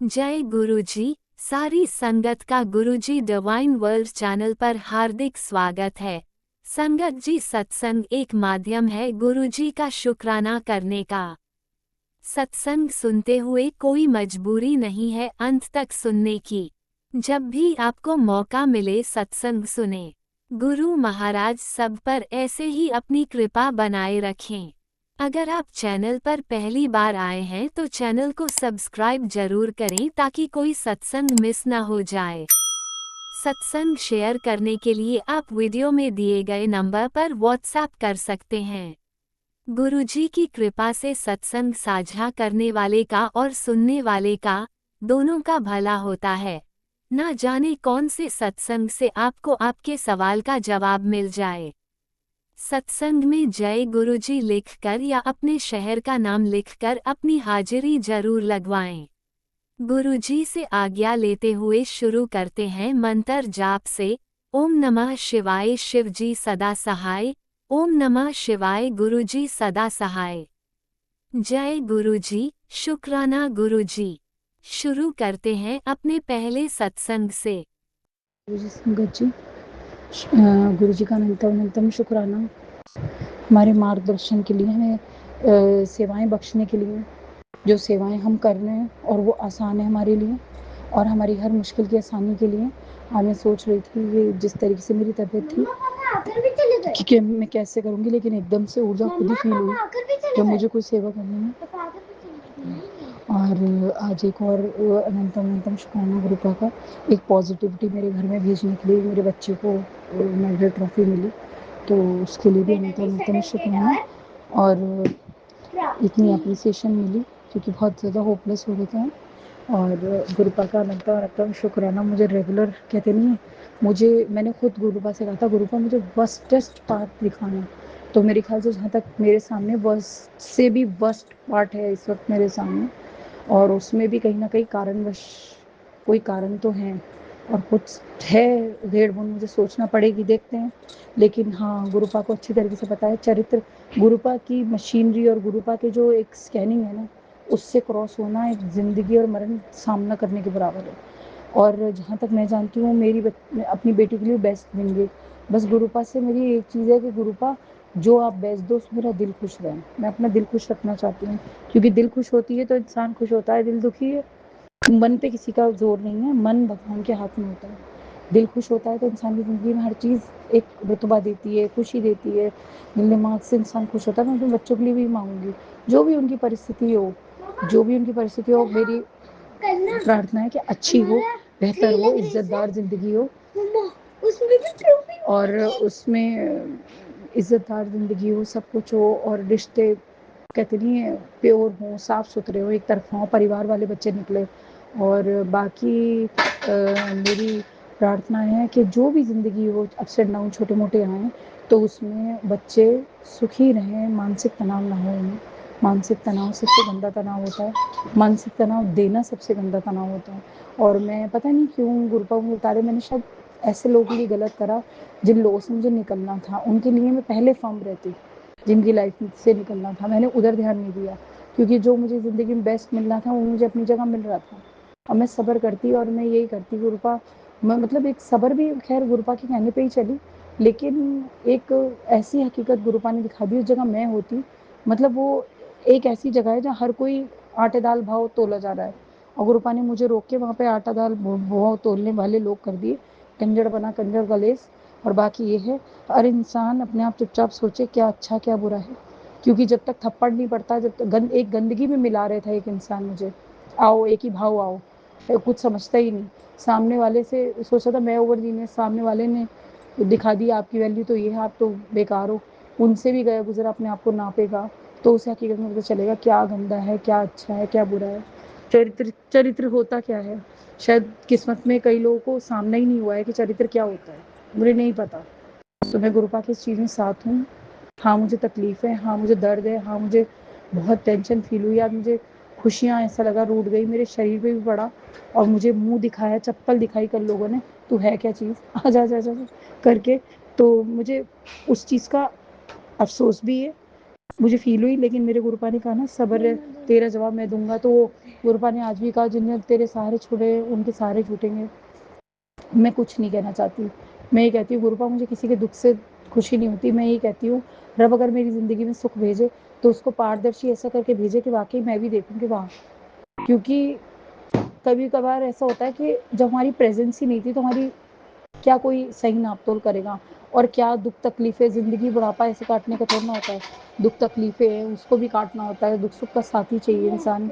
जय गुरुजी। सारी संगत का गुरुजी डिवाइन वर्ल्ड चैनल पर हार्दिक स्वागत है। संगत जी, सत्संग एक माध्यम है गुरुजी का शुक्राना करने का। सत्संग सुनते हुए कोई मजबूरी नहीं है अंत तक सुनने की। जब भी आपको मौका मिले सत्संग सुने। गुरु महाराज सब पर ऐसे ही अपनी कृपा बनाए रखें। अगर आप चैनल पर पहली बार आए हैं तो चैनल को सब्सक्राइब जरूर करें ताकि कोई सत्संग मिस ना हो जाए। सत्संग शेयर करने के लिए आप वीडियो में दिए गए नंबर पर व्हाट्सएप कर सकते हैं। गुरुजी की कृपा से सत्संग साझा करने वाले का और सुनने वाले का, दोनों का भला होता है। ना जाने कौन से सत्संग से आपको आपके सवाल का जवाब मिल जाए। सत्संग में जय गुरुजी लिखकर या अपने शहर का नाम लिखकर अपनी हाजिरी जरूर लगवाएं। गुरुजी से आज्ञा लेते हुए शुरू करते हैं मंत्र जाप से। ओम नमः शिवाय, शिवजी सदा सहाय। ओम नमः शिवाय, गुरुजी सदा सहाय। जय गुरुजी, शुक्राना गुरुजी। शुरू करते हैं अपने पहले सत्संग से। गुरुजी संगत जी, गुरुजी का अनंतम अनंतम शुक्राना हमारे मार्गदर्शन के लिए, हमें सेवाएं बख्शने के लिए। जो सेवाएं हम कर रहे हैं और वो आसान है हमारे लिए और हमारी हर मुश्किल की आसानी के लिए। आज मैं सोच रही थी ये जिस तरीके से मेरी तबीयत थी कि मैं कैसे करूँगी, लेकिन एकदम से ऊर्जा खुद ही फील हुई जब मुझे कोई सेवा करनी है। और आज एक और अनंतम अनंतम शुक्राना गुरुपा का, एक पॉजिटिविटी मेरे घर में भेजने के लिए मेरे बच्चे को मेडल ट्रॉफी मिली, तो उसके लिए भी अनंतम अनंतम शुक्राना। और इतनी अप्रिसिएशन मिली क्योंकि बहुत ज़्यादा होपलेस हो गए थे। और गुरुपा का अनंतम अनंतम शुक्राना। मुझे रेगुलर कहते नहीं है, मैंने खुद गुरुपा से कहा था, गुरुपा मुझे वर्स्टेस्ट पार्ट दिखाना। तो मेरे ख्याल से जहाँ तक मेरे सामने वर्स्ट से भी वर्स्ट पार्ट है इस वक्त मेरे सामने, और उसमें भी कहीं ना कहीं कारणवश कोई कारण तो है और कुछ है भेड़ बुन, मुझे सोचना पड़ेगी, देखते हैं। लेकिन हाँ, गुरुपा को अच्छी तरीके से पता है चरित्र, गुरुपा की मशीनरी और गुरुपा के जो एक स्कैनिंग है ना, उससे क्रॉस होना एक ज़िंदगी और मरण सामना करने के बराबर है। और जहाँ तक मैं जानती हूँ मेरी अपनी बेटी के लिए बेस्ट देंगे। बस गुरुपा से मेरी एक चीज़ है कि गुरुपा, जो आप बेस्ट दो उसमें मेरा दिल खुश रहे। मैं अपना दिल खुश रखना चाहती हूँ, क्योंकि दिल खुश होती है तो इंसान खुश होता है, दिल दुखी है, मन पे किसी का जोर नहीं है, मन भगवान के हाथ में होता है। दिल खुश होता है तो इंसान की ज़िंदगी में हर चीज़ एक रुतबा देती है, खुशी देती है, दिल दिमाग से इंसान खुश होता है। मैं अपने बच्चों के लिए भी मांगूंगी, जो भी उनकी परिस्थिति हो, मेरी प्रार्थना है कि अच्छी हो, बेहतर हो, इज्जतदार ज़िंदगी हो, और उसमें इज्जतदार ज़िंदगी हो, सब कुछ हो, और रिश्ते कहते नहीं है प्योर हों, साफ़ सुथरे हों, एक तरफा हों, परिवार वाले बच्चे निकले। और बाकी मेरी प्रार्थना है कि जो भी ज़िंदगी हो, अप्स एंड डाउन छोटे मोटे आएँ, तो उसमें बच्चे सुखी रहें, मानसिक तनाव ना हो उन्हें। मानसिक तनाव सबसे गंदा तनाव होता है, मानसिक तनाव देना सबसे गंदा तनाव होता है। और मैं पता नहीं क्यों गुरुपा मुझे बता रहे, मैंने शायद ऐसे लोगों के लिए गलत करा जिन लोगों से मुझे निकलना था, उनके लिए मैं पहले फर्म रहती, जिनकी लाइफ से निकलना था मैंने उधर ध्यान नहीं दिया, क्योंकि जो मुझे ज़िंदगी में बेस्ट मिलना था वो मुझे अपनी जगह मिल रहा था। और मैं सब्र करती और मैं यही करती गुरुपा, मैं मतलब एक सब्र भी खैर गुरुपा के कहने पे ही चली, लेकिन एक ऐसी हकीकत गुरुपा ने दिखा दी, उस जगह मैं होती, मतलब वो एक ऐसी जगह है जहाँ हर कोई आटे दाल भाव तोला जा रहा है, और गुरुपा ने मुझे रोक के वहाँ पे आटा दाल भाव तोलने वाले लोग कर दिए, कंजड़ बना कंजड़ गलेस। और बाकी ये है, हर इंसान अपने आप चुपचाप सोचे क्या अच्छा क्या बुरा है, क्योंकि जब तक थप्पड़ नहीं पड़ता, जब तक एक गंदगी में मिला रहे था एक इंसान मुझे, आओ एक ही भाव आओ, कुछ समझता ही नहीं। सामने वाले से सोचा था मैं ओवर जीनियस, सामने वाले ने दिखा दिया आपकी वैल्यू तो ये है, आप तो बेकार हो, उनसे भी गया गुजरा अपने आप को नापेगा, तो उसे हकीकत में पता चलेगा क्या गंदा है, क्या अच्छा है, क्या बुरा है। चरित्र चरित्र होता क्या है, शायद किस्मत में कई लोगों को सामना ही नहीं हुआ है कि चरित्र क्या होता है, मुझे नहीं पता। तो मैं गुरुपा की इस चीज़ में साथ हूँ। हाँ मुझे तकलीफ़ है, हाँ मुझे दर्द है, हाँ मुझे बहुत टेंशन फील हुई, आज मुझे खुशियाँ ऐसा लगा रूठ गई, मेरे शरीर पे भी पड़ा, और मुझे मुंह दिखाया, चप्पल दिखाई कल लोगों ने, तू है क्या चीज़, आजा आजा आजा करके। तो मुझे उस चीज़ का अफसोस भी है, मुझे फील हुई, लेकिन मेरे गुरुपा ने कहा ना, सब्र तेरा जवाब मैं दूंगा, तो गुरुपा ने आज भी कहा जिनने तेरे सहारे छोड़े उनके सहारे छूटेंगे। मैं कुछ नहीं कहना चाहती। मैं ये कहती हूँ गुरुपा मुझे किसी के दुःख से खुशी नहीं होती। मैं ये कहती हूँ रब अगर मेरी ज़िंदगी में सुख भेजे तो उसको पारदर्शी ऐसा करके भेजे कि वाक़ई मैं भी देखूँ कि वाह! क्योंकि कभी-कभार ऐसा होता है कि जब हमारी प्रेज़ेंस ही नहीं थी तो हमारी क्या कोई सही नाप-तोल करेगा? और क्या दुःख-तकलीफ़ें ज़िंदगी बुढ़ापा ऐसे काटने का थोड़ी ना होता है। दुःख-तकलीफ़ें हैं उसको भी काटना होता है, दुःख-सुख का साथी चाहिए इंसान।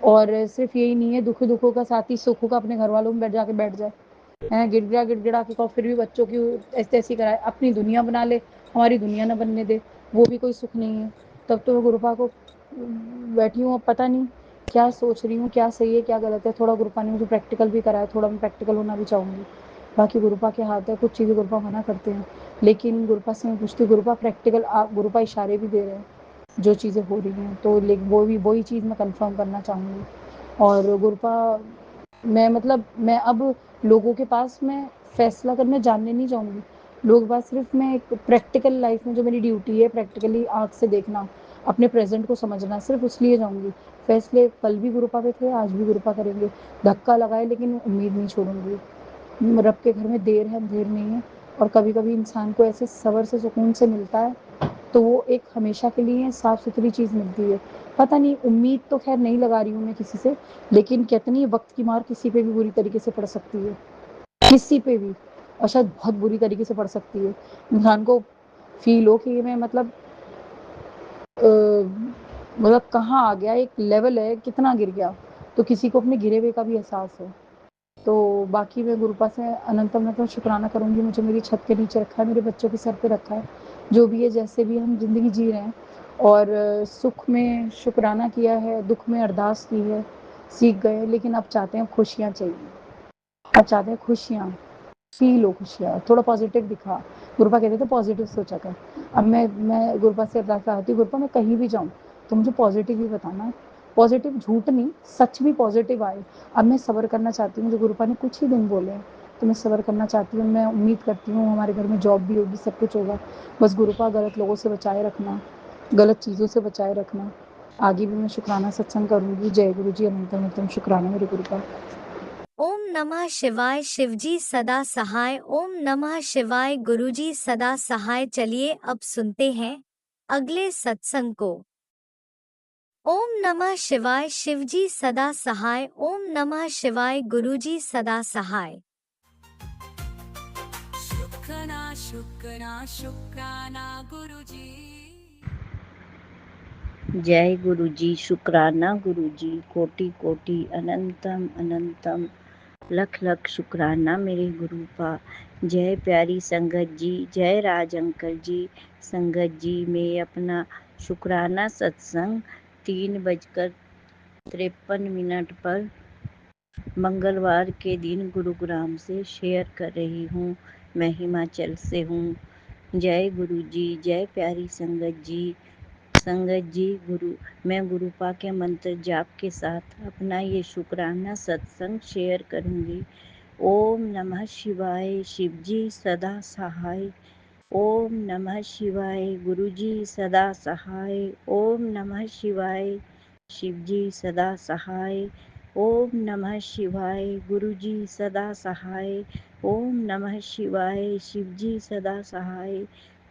और सिर्फ़ यही नहीं है दुःख-दुःखों का साथी सुखों का अपने घरवालों में बैठ जाए। हैं गिड़गिड़ा के कहो फिर भी बच्चों की ऐसी कराए अपनी दुनिया बना ले, हमारी दुनिया ना बनने दे, वो भी कोई सुख नहीं है। तब तो मैं गुरुपा को बैठी हूँ, अब पता नहीं क्या सोच रही हूँ, क्या सही है क्या गलत है। थोड़ा गुरुपा ने मुझे प्रैक्टिकल भी कराया, थोड़ा मैं प्रैक्टिकल होना भी चाहूँगी। बाकी गुरुपा के हाथ है, कुछ चीज़ें गुरुपा मना करते हैं, लेकिन गुरुपा से मैं पूछती हूँ गुरुपा प्रैक्टिकल आप गुरुपा इशारे भी दे रहे हैं जो चीज़ें हो रही हैं, तो लेकिन वही चीज़ मैं कन्फर्म करना चाहूँगी। और गुरुपा मैं मतलब मैं अब लोगों के पास मैं फैसला करने जानने नहीं जाऊँगी। लोगों के पास सिर्फ़ मैं एक प्रैक्टिकल लाइफ़ में जो मेरी ड्यूटी है प्रैक्टिकली आँख से देखना, अपने प्रेज़ेंट को समझना, सिर्फ़ इसलिए जाऊँगी। फैसले कल भी गुरुपा पे थे, आज भी गुरुपा करेंगे। धक्का लगाए लेकिन उम्मीद नहीं छोड़ूँगी। रब के घर में देर है अंधेर नहीं है। और कभी-कभी इंसान को ऐसे सब्र से सुकून से मिलता है, तो वो एक हमेशा के लिए साफ़-सुथरी चीज़ मिलती है। पता नहीं उम्मीद तो ख़ैर नहीं लगा रही हूँ मैं किसी से, लेकिन कहते नहीं है वक़्त की मार किसी पे भी बुरी तरीके से पड़ सकती है, किसी पे भी और शायद बहुत बुरी तरीके से पड़ सकती है। इंसान को फ़ील हो कि ये मैं मतलब कहाँ आ गया, एक लेवल है, कितना गिर गया, तो किसी को अपने गिरे हुए का भी एहसास हो। तो बाकी मैं गुरुपा से अनंत-अनंत शुक्राना करूँगी, मुझे मेरी छत के नीचे रखा है, मेरे बच्चों के सर पे रखा है। जो भी है, जैसे भी हम ज़िंदगी जी रहे हैं और सुख में शुक्राना किया है, दुःख में अरदास की है, सीख गए हैं, लेकिन अब चाहते हैं खुशियाँ चाहिए। अब चाहते हैं खुशियाँ, पी लो खुशियाँ, थोड़ा पॉज़िटिव दिखा। गुरुपा कहते थे पॉज़िटिव सोचा कर। अब मैं गुरुपा से अरदास लगाती हूँ, गुरुपा मैं कहीं भी जाऊँ, तो मुझे पॉज़िटिव ही बताना। पॉज़िटिव झूठ नहीं, सच भी पॉज़िटिव आए। अब मैं सब्र करना चाहती हूँ, जो गुरुपा ने कुछ ही दिन बोले हैं, तो मैं सब्र करना चाहती हूँ। मैं उम्मीद करती हूँ हमारे घर में जॉब भी होगी, सब कुछ होगा। बस गुरुपा गलत लोगों से बचाए रखना, गलत चीज़ों से बचाए रखना। आगे भी मैं शुक्राना सत्संग करूँगी। जय गुरु जी, अनंत-अनंत शुक्राना मेरे गुरुपा। ओम नमः शिवाय शिवजी सदा सहाय। ओम नमः शिवाय गुरुजी सदा सहाय। चलिए अब सुनते हैं अगले सत्संग को। ओम नमः शिवाय शिवजी सदा सहाय। ओम नमः शिवाय गुरुजी सदा सहाय। शुक्राना शुक्राना शुक्राना गुरुजी। जय गुरु जी, शुक्राना गुरु जी, कोटि कोटि अनंतम अनंतम, लख लख शुक्राना मेरे गुरु का। जय प्यारी संगत जी, जय राज अंकल जी। संगत जी में अपना शुक्राना सत्संग 3:53 पर मंगलवार के दिन गुरुग्राम से शेयर कर रही हूँ। मैं हिमाचल से हूँ। जय गुरु जी, जय प्यारी संगत जी। संगत जी, मैं गुरुपा के मंत्र जाप के साथ अपना ये शुक्राना सत्संग शेयर करूँगी। ओम नमः शिवाय शिवजी सदा सहाय। ओम नमः शिवाय गुरुजी सदा सहाय। ओम नमः शिवाय शिवजी सदा सहाय। ओम नमः शिवाय गुरुजी सदा सहाय। ओम नमः शिवाय शिवजी सदा सहाय।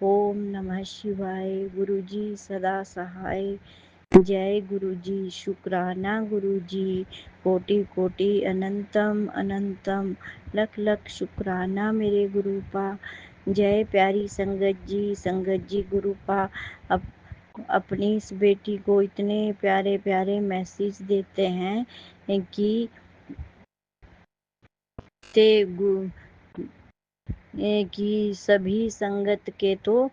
ओम नमः शिवाय गुरुजी सदा सहाय। जय गुरु जी, शुक्राना गुरु जी, कोटि कोटि अनंतम अनंतम, लख लख शुक्राना मेरे गुरुपा। जय प्यारी संगत जी गुरुपा अपनी इस बेटी को इतने प्यारे प्यारे मैसेज देते हैं कि ते कि सभी संगत के तो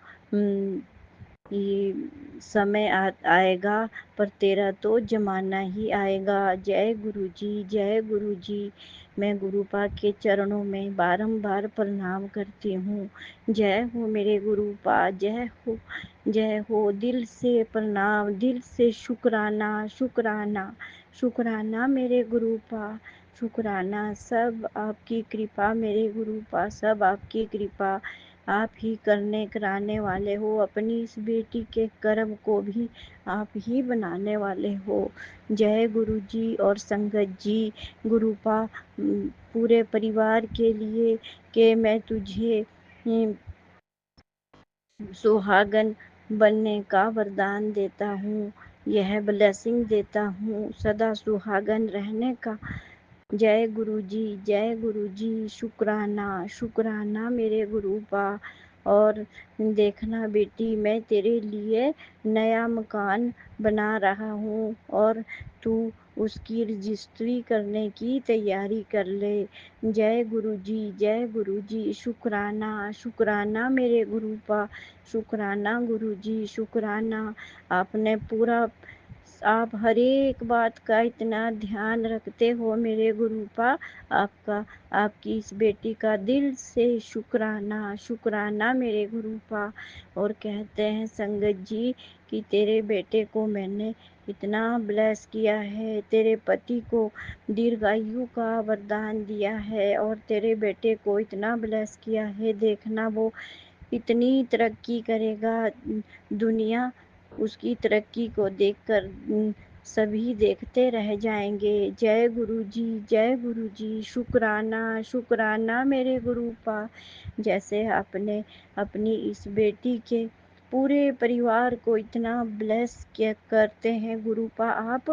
ये समय आएगा, पर तेरा तो जमाना ही आएगा। जय गुरु जी, जय गुरु जी। मैं गुरुपा के चरणों में बारंबार प्रणाम करती हूँ। जय हो मेरे गुरुपा, जय हो। दिल से प्रणाम, दिल से शुक्राना शुक्राना शुक्राना मेरे गुरुपा। शुक्राना, सब आपकी कृपा मेरे गुरुपा, सब आपकी कृपा। आप ही करने कराने वाले हो, अपनी इस बेटी के कर्म को भी आप ही बनाने वाले हो। जय गुरु जी और संगत जी। गुरुपा पूरे परिवार के लिए कि मैं तुझे सुहागन बनने का वरदान देता हूँ, यह ब्लेसिंग देता हूँ, सदा सुहागन रहने का। जय गुरु जी, जय गुरु जी। शुक्राना शुक्राना मेरे गुरुपा। और देखना बेटी, मैं तेरे लिए नया मकान बना रहा हूँ और तू उसकी रजिस्ट्री करने की तैयारी कर ले। जय गुरु जी, जय गुरु जी। शुक्राना शुक्राना मेरे गुरुपा। शुक्राना गुरु जी, शुक्राना। आपने पूरा आप हर एक बात का इतना ध्यान रखते हो मेरे गुरुपा। आपका आपकी इस बेटी का दिल से शुक्राना शुक्राना मेरे गुरुपा। और कहते हैं संगत जी कि तेरे बेटे को मैंने इतना ब्लेस किया है, तेरे पति को दीर्घायु का वरदान दिया है और तेरे बेटे को इतना ब्लेस किया है, देखना वो इतनी तरक्की करेगा। दुनिया उसकी तरक्की को देखकर सभी देखते रह जाएंगे। जय गुरु जी, जय गुरु जी। शुक्राना शुक्राना मेरे गुरुपा। जैसे आपने अपनी इस बेटी के पूरे परिवार को इतना ब्लेस करते हैं गुरुपा, आप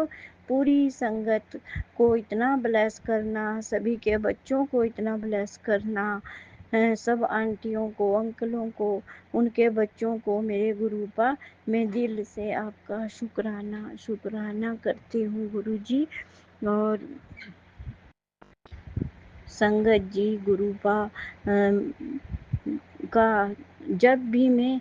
पूरी संगत को इतना ब्लेस करना, सभी के बच्चों को इतना ब्लेस करना, सब आंटियों को, अंकलों को, उनके बच्चों को मेरे गुरुपा मैं दिल से आपका शुक्राना शुक्राना करती हूँ गुरु जी। और संगत जी गुरुपा का जब भी मैं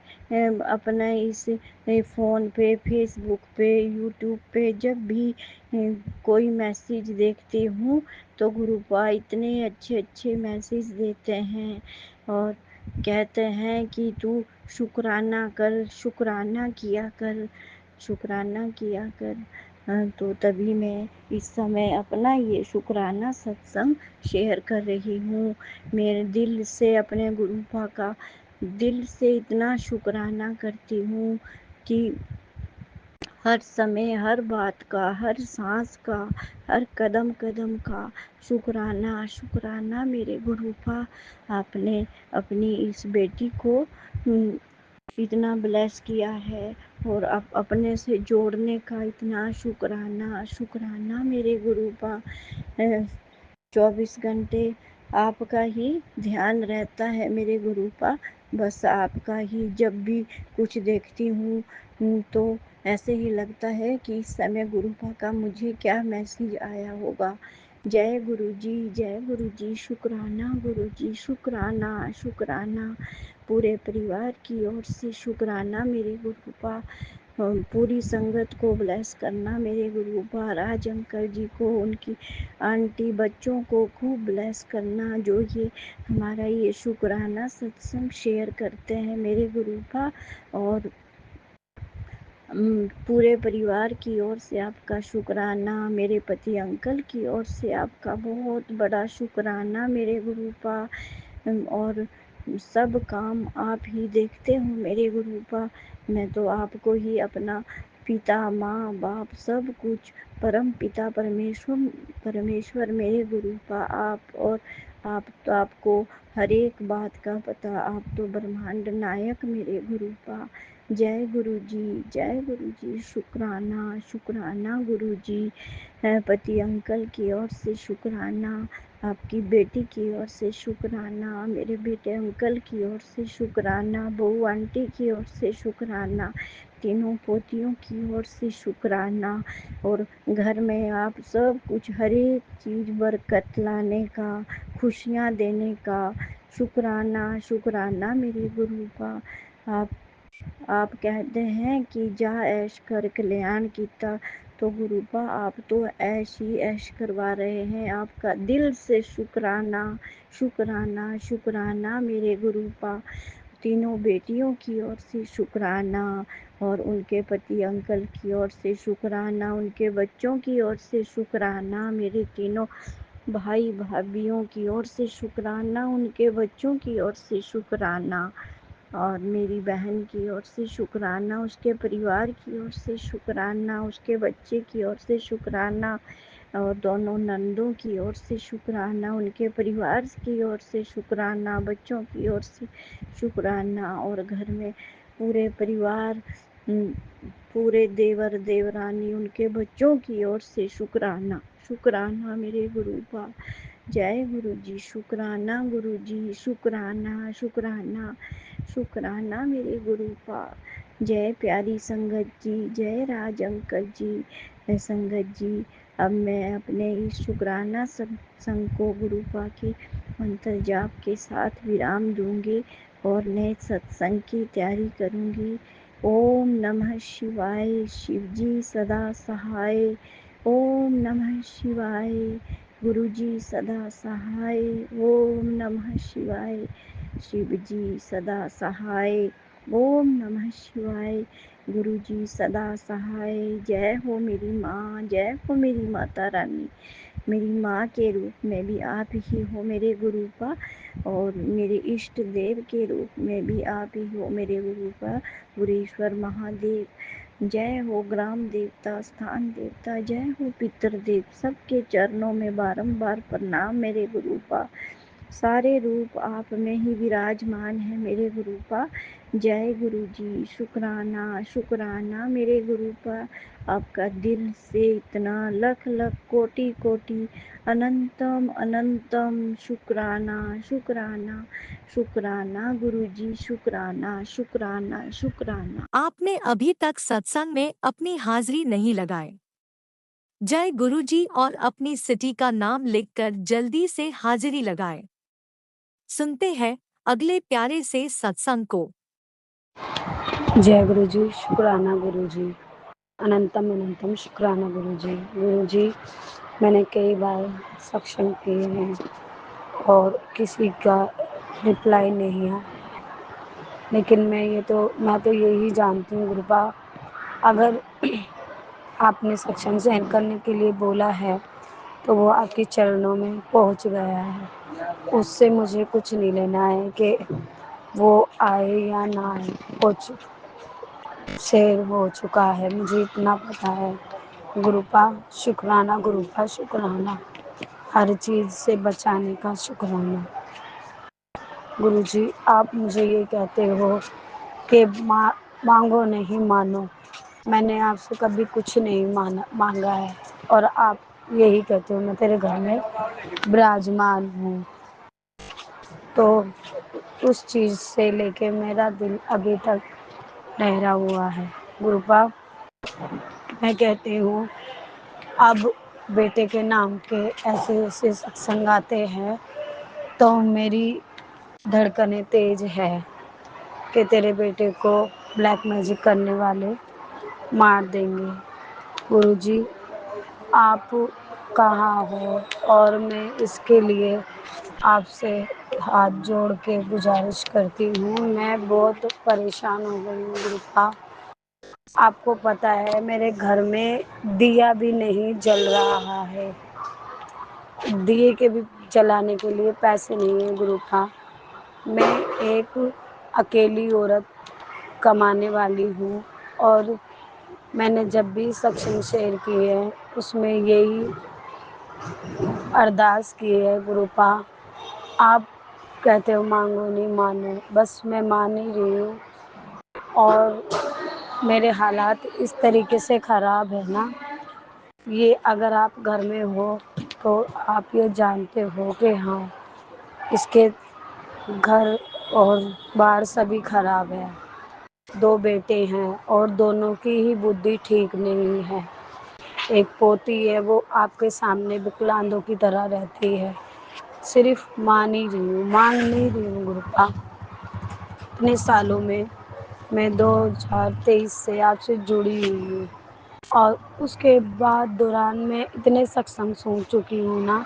अपना इस फ़ोन पे, फेसबुक पे, यूट्यूब पे जब भी कोई मैसेज देखती हूँ तो गुरुपा इतने अच्छे अच्छे मैसेज देते हैं और कहते हैं कि तू शुक्राना कर, शुक्राना किया कर, शुक्राना किया कर। तो तभी मैं इस समय अपना ये शुक्राना सत्संग शेयर कर रही हूँ। मेरे दिल से अपने गुरुपा का दिल से इतना शुक्राना करती हूँ कि हर समय, हर बात का, हर सांस का, हर कदम कदम का शुक्राना शुक्राना मेरे गुरुपा। आपने अपनी इस बेटी को इतना ब्लेस किया है और अपने से जोड़ने का इतना शुक्राना शुक्राना मेरे गुरुपा। 24 घंटे आपका ही ध्यान रहता है मेरे गुरुपा। बस आपका ही जब भी कुछ देखती हूँ तो ऐसे ही लगता है कि इस समय गुरुपा का मुझे क्या मैसेज आया होगा। जय गुरु जी, जय गुरु जी। शुक्राना गुरु जी, शुक्राना शुक्राना। पूरे परिवार की ओर से शुक्राना मेरे गुरुपा। पूरी संगत को ब्लेस करना मेरे गुरुपा। राज अंकल जी को, उनकी आंटी, बच्चों को खूब ब्लेस करना जो ये हमारा ये शुक्राना सत्संग शेयर करते हैं मेरे गुरुपा। और पूरे परिवार की ओर से आपका शुक्राना, मेरे पति अंकल की ओर से आपका बहुत बड़ा शुक्राना मेरे गुरुपा। और सब काम आप ही देखते हो मेरे गुरुपा। मैं तो आपको ही अपना पिता, माँ बाप सब कुछ, परम पिता परमेश्वर परमेश्वर मेरे गुरुपा आप। और आप तो आपको हर एक बात का पता, आप तो ब्रह्मांड नायक मेरे गुरुपा। जय गुरु जी, जय गुरु जी। शुक्राना शुक्राना गुरु जी। पति अंकल की ओर से शुक्राना, आपकी बेटी की ओर से शुक्राना, मेरे बेटे अंकल की ओर से शुक्राना, बहू आंटी की ओर से शुक्राना, तीनों पोतियों की ओर से शुक्राना। और घर में आप सब कुछ हर एक चीज़ बरकत लाने का, खुशियाँ देने का शुक्राना शुक्राना मेरे गुरुपा। आप कहते हैं कि जा ऐश कर कल्याण कीता, तो गुरुपा आप तो ऐश ही ऐश करवा रहे हैं। आपका दिल से शुक्राना शुक्राना शुक्राना मेरे गुरुपा। तीनों बेटियों की ओर से शुक्राना और उनके पति अंकल की ओर से शुक्राना, उनके बच्चों की ओर से शुक्राना, मेरे तीनों भाई भाभीयों की ओर से शुक्राना, उनके बच्चों की ओर से शुक्राना, और मेरी बहन की ओर से शुक्राना, उसके परिवार की ओर से शुक्राना, उसके बच्चे की ओर से शुक्राना, और दोनों नंदों की ओर से शुक्राना, उनके परिवार की ओर से शुक्राना, बच्चों की ओर से शुक्राना, और घर में पूरे परिवार, पूरे देवर देवरानी, उनके बच्चों की ओर से शुक्राना। शुक्राना मेरे गुरुपा। जय गुरु जी। शुक्राना गुरु जी। शुक्राना शुक्राना शुक्राना मेरे गुरुपा। जय प्यारी संगत जी। जय राज अंकल जी। संगत जी, अब मैं अपने इस शुक्राना सत्संग को गुरुपा के मंत्र जाप के साथ विराम दूंगी और नए सत्संग की तैयारी करूंगी। ओम नमः शिवाय। शिव जी सदा सहाय। ओम नमः शिवाय। गुरु जी सदा सहाय। ओम नमः शिवाय। शिव जी सदा सहाय। ओम नमः शिवाय। गुरु जी सदा सहाय। जय हो मेरी माँ, जय हो मेरी माता रानी। मेरी माँ के रूप में भी आप ही हो मेरे गुरुपा, और मेरे इष्ट देव के रूप में भी आप ही हो मेरे गुरुपा, गुरेश्वर महादेव। जय हो ग्राम देवता, स्थान देवता, जय हो पितृदेव, सबके चरणों में बारंबार प्रणाम मेरे गुरुपा। सारे रूप आप में ही विराजमान है मेरे गुरुपा। जय गुरु जी। शुक्राना शुक्राना मेरे गुरुपा। आपका दिल से इतना लख लख कोटि कोटि अनंतम अनंतम शुक्राना शुक्राना शुक्राना गुरु जी। शुक्राना शुक्राना शुक्राना। आपने अभी तक सत्संग में अपनी हाजिरी नहीं लगाए। जय गुरुजी और अपनी सिटी का नाम लिखकर जल्दी से हाजिरी लगाएं। सुनते हैं अगले प्यारे से सत्संग को। जय गुरु जी। शुक्राना गुरु जी। अनंतम अनंतम शुक्राना गुरु जी। गुरु जी, मैंने कई बार सत्संग किए हैं और किसी का रिप्लाई नहीं है, लेकिन मैं तो यही जानती हूँ गुरुपा, अगर आपने सत्संग सेंड करने के लिए बोला है तो वो आपके चरणों में पहुँच गया है। उससे मुझे कुछ नहीं लेना है कि वो आए या ना आए, कुछ शेयर हो चुका है, मुझे इतना पता है गुरुपा। शुक्राना गुरुपा, शुक्राना, हर चीज़ से बचाने का शुक्राना। गुरुजी, आप मुझे ये कहते हो कि मांगो नहीं मानो। मैंने आपसे कभी कुछ नहीं मांगा है, और आप यही कहते हो मैं तेरे घर में विराजमान हूँ। तो उस चीज़ से लेके मेरा दिल अभी तक ठहरा हुआ है गुरुपा। मैं कहती हूँ, अब बेटे के नाम के ऐसे ऐसे सत्संग आते हैं तो मेरी धड़कनें तेज है कि तेरे बेटे को ब्लैक मैजिक करने वाले मार देंगे। गुरुजी, आप कहाँ हो? और मैं इसके लिए आपसे हाथ जोड़ के गुजारिश करती हूँ। मैं बहुत परेशान हो गई हूँ गुरुपा। आपको पता है मेरे घर में दिया भी नहीं जल रहा है, दिए के भी जलाने के लिए पैसे नहीं है गुरुपा। मैं एक अकेली औरत कमाने वाली हूँ, और मैंने जब भी सत्संग शेयर किए हैं उसमें यही अरदास की है गुरुपा। आप कहते हो मांगो नहीं मानो, बस मैं मान ही रही हूँ, और मेरे हालात इस तरीके से ख़राब है ना, ये अगर आप घर में हो तो आप ये जानते हो कि हाँ, इसके घर और बाहर सभी ख़राब है। 2 बेटे हैं और दोनों की ही बुद्धि ठीक नहीं है। एक पोती है, वो आपके सामने विकलांगों की तरह रहती है। सिर्फ मान ही रही हूँ, मांग नहीं रही हूँ गुरुपा। इतने सालों में मैं 2023 से आपसे जुड़ी हुई हूँ, और उसके बाद दौरान में इतने सत्संग सुन चुकी हूँ ना,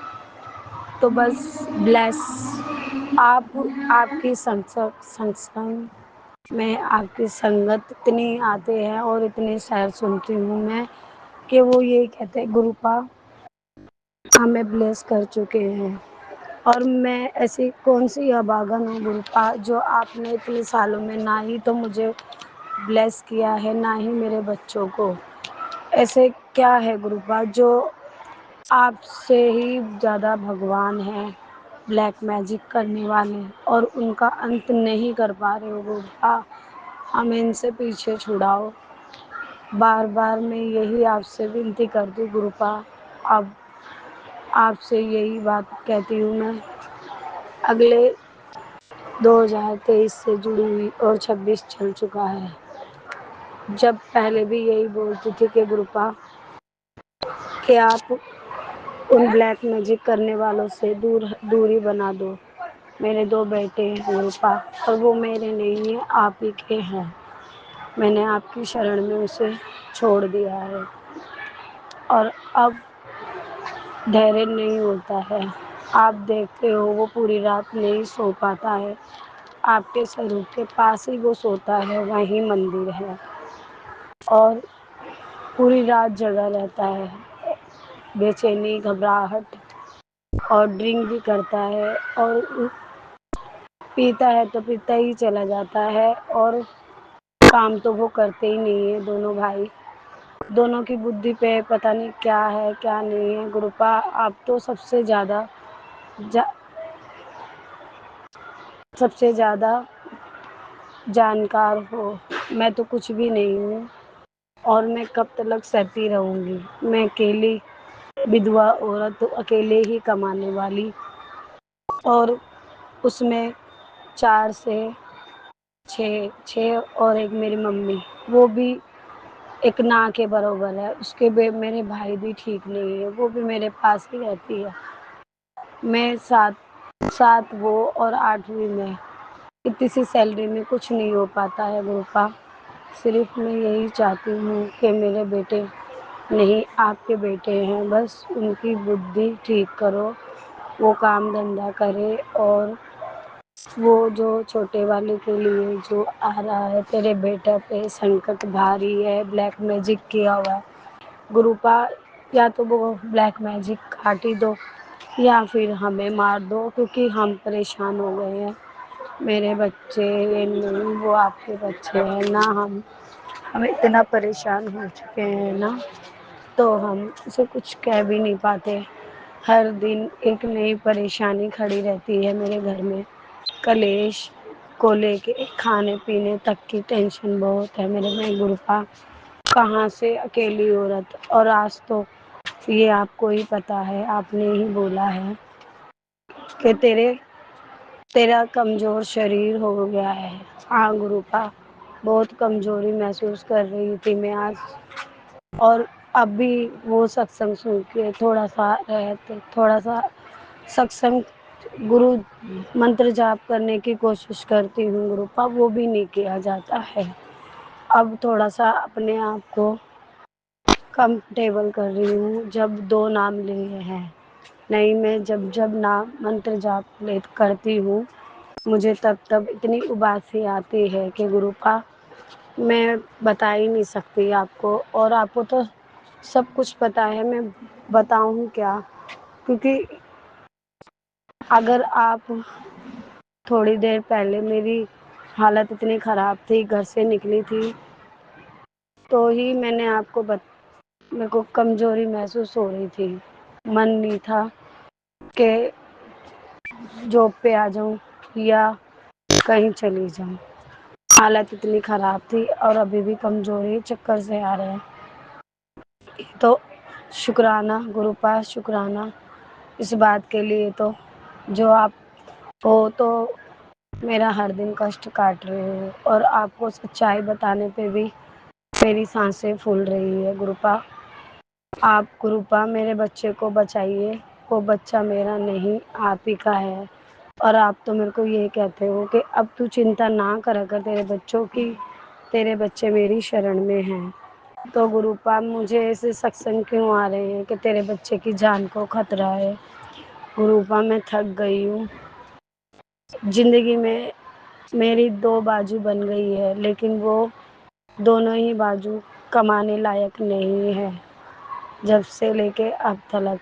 तो बस ब्लेस आप, आपकी सत्संग में आपकी संगत इतनी आते हैं और इतने शायर सुनती हूँ मैं कि वो ये कहते हैं गुरुपा, हमें ब्लेस कर चुके हैं। और मैं ऐसी कौन सी अभागन हूँ गुरुपा, जो आपने इतने सालों में ना ही तो मुझे ब्लेस किया है, ना ही मेरे बच्चों को। ऐसे क्या है गुरुपा, जो आपसे ही ज़्यादा भगवान हैं, ब्लैक मैजिक करने वाले, और उनका अंत नहीं कर पा रहे हो गुरुपा। हमें इनसे पीछे छुड़ाओ। बार बार मैं यही आपसे विनती करती हूँ गुरुपा। अब आपसे यही बात कहती हूँ मैं। अगले 2023 से जुड़ी हुई और 26 चल चुका है। जब पहले भी यही बोलती थी कि गुरुपा, कि आप उन ब्लैक मैजिक करने वालों से दूरी बना दो। मेरे 2 बेटे हैं गुरुपा, और वो मेरे नहीं हैं, आप ही के हैं। मैंने आपकी शरण में उसे छोड़ दिया है, और अब धैर्य नहीं होता है। आप देखते हो वो पूरी रात नहीं सो पाता है। आपके स्वरूप के पास ही वो सोता है, वहीं मंदिर है, और पूरी रात जगा रहता है। बेचैनी, घबराहट, और ड्रिंक भी करता है, और पीता है तो पीता ही चला जाता है, और काम तो वो करते ही नहीं है दोनों भाई। दोनों की बुद्धि पे पता नहीं क्या है क्या नहीं है गुरुपा। आप तो जा, सबसे ज़्यादा जानकार हो। मैं तो कुछ भी नहीं हूँ, और मैं कब तक सहती रहूँगी। मैं अकेली विधवा औरत, अकेले ही कमाने वाली, और उसमें 4 से 6 और एक मेरी मम्मी, वो भी एक ना के बराबर है। उसके मेरे भाई भी ठीक नहीं है, वो भी मेरे पास ही रहती है। मैं 7 वो और 8वीं में। इतनी सी सैलरी में कुछ नहीं हो पाता है गुरुपा। सिर्फ मैं यही चाहती हूँ कि मेरे बेटे, नहीं आपके बेटे हैं, बस उनकी बुद्धि ठीक करो, वो काम धंधा करे, और वो जो छोटे वाले के लिए जो आ रहा है, तेरे बेटा पे संकट भारी है, ब्लैक मैजिक किया हुआ है गुरुपा। या तो वो ब्लैक मैजिक काट ही दो, या फिर हमें मार दो, क्योंकि हम परेशान हो गए हैं। मेरे बच्चे नहीं, वो आपके बच्चे हैं ना। हम इतना परेशान हो चुके हैं ना, तो हम उसे कुछ कह भी नहीं पाते। हर दिन एक नई परेशानी खड़ी रहती है मेरे घर में। कलेश को लेके खाने पीने तक की टेंशन बहुत है मेरे में गुरुपा। कहाँ से अकेली औरत, और आज तो ये आपको ही पता है, आपने ही बोला है कि तेरा कमज़ोर शरीर हो गया है। हाँ गुरुपा, बहुत कमज़ोरी महसूस कर रही थी मैं आज, और अब भी वो सत्संग सुन के थोड़ा सा सत्संग, गुरु मंत्र जाप करने की कोशिश करती हूँ गुरुपा, वो भी नहीं किया जाता है। अब थोड़ा सा अपने आप को कंफर्टेबल कर रही हूँ, जब 2 नाम लिए हैं। नहीं, मैं जब जब नाम मंत्र जाप करती हूँ, मुझे तब तब इतनी उबासी आती है कि गुरुपा, मैं बता ही नहीं सकती आपको। और आपको तो सब कुछ पता है, मैं बताऊँ क्या? क्योंकि अगर आप थोड़ी देर पहले, मेरी हालत इतनी ख़राब थी, घर से निकली थी, तो ही मेरे को कमज़ोरी महसूस हो रही थी। मन नहीं था कि जॉब पे आ जाऊँ या कहीं चली जाऊँ। हालत इतनी ख़राब थी, और अभी भी कमज़ोरी, चक्कर से आ रहे हैं। तो शुक्राना गुरुपा, शुक्राना इस बात के लिए, तो जो आप हो, तो मेरा हर दिन कष्ट काट रहे हो, और आपको सच्चाई बताने पे भी मेरी सांसें फूल रही है गुरुपा। आप गुरुपा मेरे बच्चे को बचाइए। वो बच्चा मेरा नहीं, आप ही का है। और आप तो मेरे को ये कहते हो कि अब तू चिंता ना करा कर तेरे बच्चों की, तेरे बच्चे मेरी शरण में हैं। तो गुरुपा, मुझे ऐसे सत्संग क्यों आ रहे हैं कि तेरे बच्चे की जान को खतरा है? गुरुपा, मैं थक गई हूँ। ज़िंदगी में मेरी 2 बाजू बन गई है, लेकिन वो दोनों ही बाजू कमाने लायक नहीं है, जब से लेके अब तक।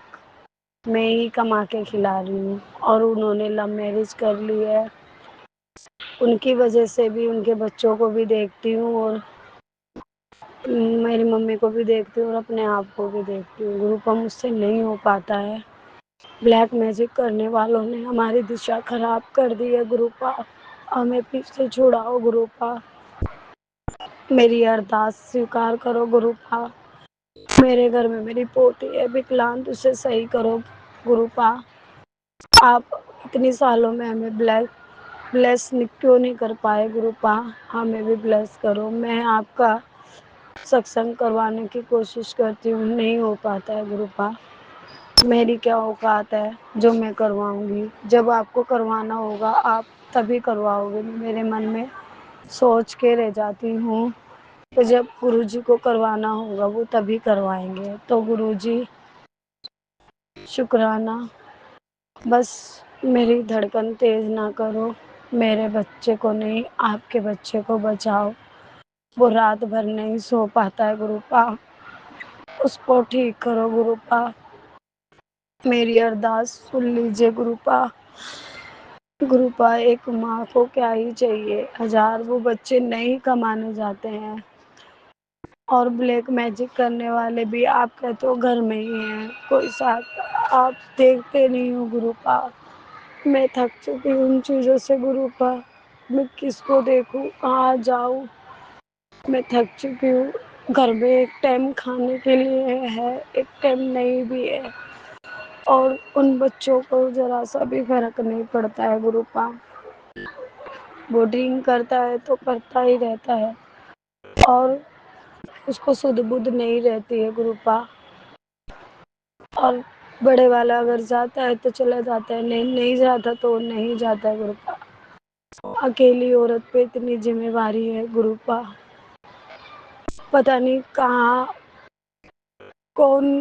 मैं ही कमा के खिला रही हूँ और उन्होंने लव मैरिज कर ली है। उनकी वजह से भी उनके बच्चों को भी देखती हूँ और मेरी मम्मी को भी देखती हूँ और अपने आप को भी देखती हूँ। गुरुपा मुझसे नहीं हो पाता है। ब्लैक मैजिक करने वालों ने हमारी दिशा खराब कर दी है गुरुपा। हमें पीछे छुड़ाओ गुरुपा। मेरी अरदास स्वीकार करो गुरुपा। मेरे घर में मेरी पोती है विकलांग, उसे सही करो गुरुपा। आप इतनी सालों में हमें ब्लेस क्यों नहीं कर पाए गुरुपा? हमें भी ब्लेस करो। मैं आपका सत्संग करवाने की कोशिश करती हूँ, नहीं हो पाता है गुरुपा। मेरी क्या औकात है जो मैं करवाऊंगी? जब आपको करवाना होगा आप तभी करवाओगे। मेरे मन में सोच के रह जाती हूँ तो जब गुरुजी को करवाना होगा वो तभी करवाएंगे। तो गुरुजी शुक्राना, बस मेरी धड़कन तेज ना करो। मेरे बच्चे को नहीं, आपके बच्चे को बचाओ। वो रात भर नहीं सो पाता है गुरुपा, उसको ठीक करो गुरुपा। मेरी अरदास सुन लीजिए गुरुपा। गुरुपा एक माँ को क्या ही चाहिए, 1000 वो बच्चे नहीं कमाने जाते हैं और ब्लैक मैजिक करने वाले भी आप कहते हो घर में ही हैं, कोई साथ आप देखते नहीं हो गुरुपा। मैं थक चुकी हूँ उन चीज़ों से गुरुपा। मैं किसको देखूँ, कहाँ जाऊँ? मैं थक चुकी हूँ। घर में एक टाइम खाने के लिए है, एक टाइम नहीं भी है और उन बच्चों को जरा सा भी फर्क नहीं पड़ता है गुरुपा। वो ड्रिंक करता है तो करता ही रहता है और उसको सुध बुध नहीं रहती है गुरुपा। और बड़े वाला अगर जाता है तो चला जाता है, नहीं नहीं जाता तो नहीं जाता है गुरुपा। अकेली औरत पे इतनी जिम्मेवारी है गुरुपा। पता नहीं कहाँ कौन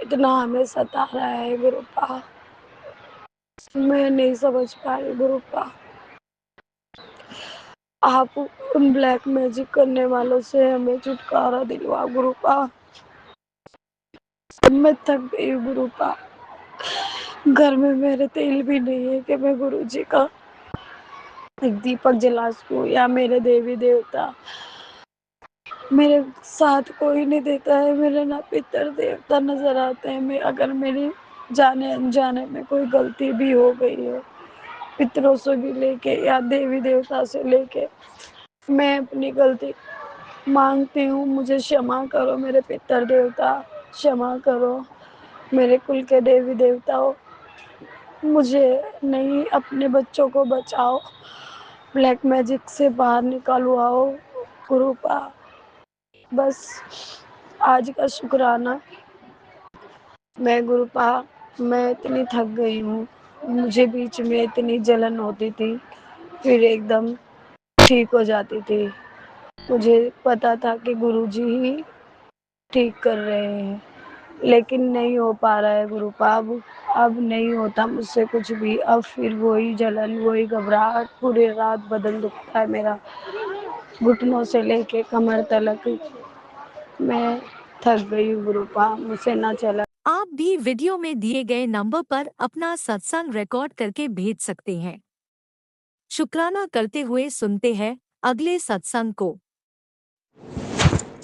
इतना हमें सता रहा है गुरुपा। मैं नहीं समझ पा रही गुरुपा। आप उन ब्लैक मैजिक करने वालों से हमें छुटकारा दिलवा गुरुपा। मैं थक गई हूँ गुरुपा। घर में मेरे तेल भी नहीं है कि मैं गुरुजी का एक दीपक जला सकूं या मेरे देवी देवता। मेरे साथ कोई नहीं देता है, मेरे ना पितर देवता नजर आते हैं। मैं अगर मेरी जाने अनजाने में कोई गलती भी हो गई है पितरों से भी लेके या देवी देवता से लेके, मैं अपनी गलती मांगती हूँ। मुझे क्षमा करो मेरे पितर देवता, क्षमा करो मेरे कुल के देवी देवताओं। मुझे नहीं, अपने बच्चों को बचाओ, ब्लैक मैजिक से बाहर निकलवाओ गुरुपा। बस आज का शुक्राना। मैं गुरुपा, मैं इतनी थक गई हूँ। मुझे बीच में इतनी जलन होती थी फिर एकदम ठीक हो जाती थी। मुझे पता था कि गुरुजी ही ठीक कर रहे हैं लेकिन नहीं हो पा रहा है गुरुपा। अब नहीं होता मुझसे कुछ भी। अब फिर वही जलन, वही घबराहट, पूरी रात बदन दुखता है मेरा, घुटनों से लेके कमर तलक। मैं थक गई हूँ गुरुपा, मुझसे ना चला। आप भी वीडियो में दिए गए नंबर पर अपना सत्संग रिकॉर्ड करके भेज सकते हैं। शुक्राना करते हुए सुनते हैं अगले सत्संग को।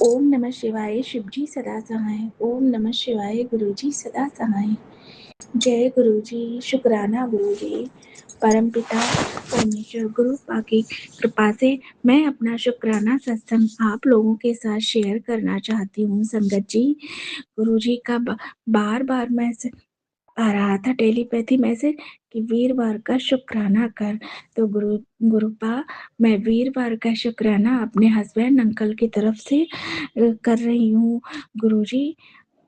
ओम नमः शिवाय। शिवजी सदा सहाय। ओम नमः शिवाय। गुरुजी सदा सहाय। जय गुरुजी। शुक्राना गुरुजी। परमपिता परमेश्वर गुरुपा की कृपा से मैं अपना शुक्राना सत्संग आप लोगों के साथ शेयर करना चाहती हूँ। संगत जी, गुरुजी का बार बार मैसेज आ रहा था, टेलीपैथी मैसेज कि वीरवार का शुक्राना कर। तो गुरुपा, मैं वीरवार का शुक्राना अपने हस्बैंड अंकल की तरफ से कर रही हूँ। गुरुजी,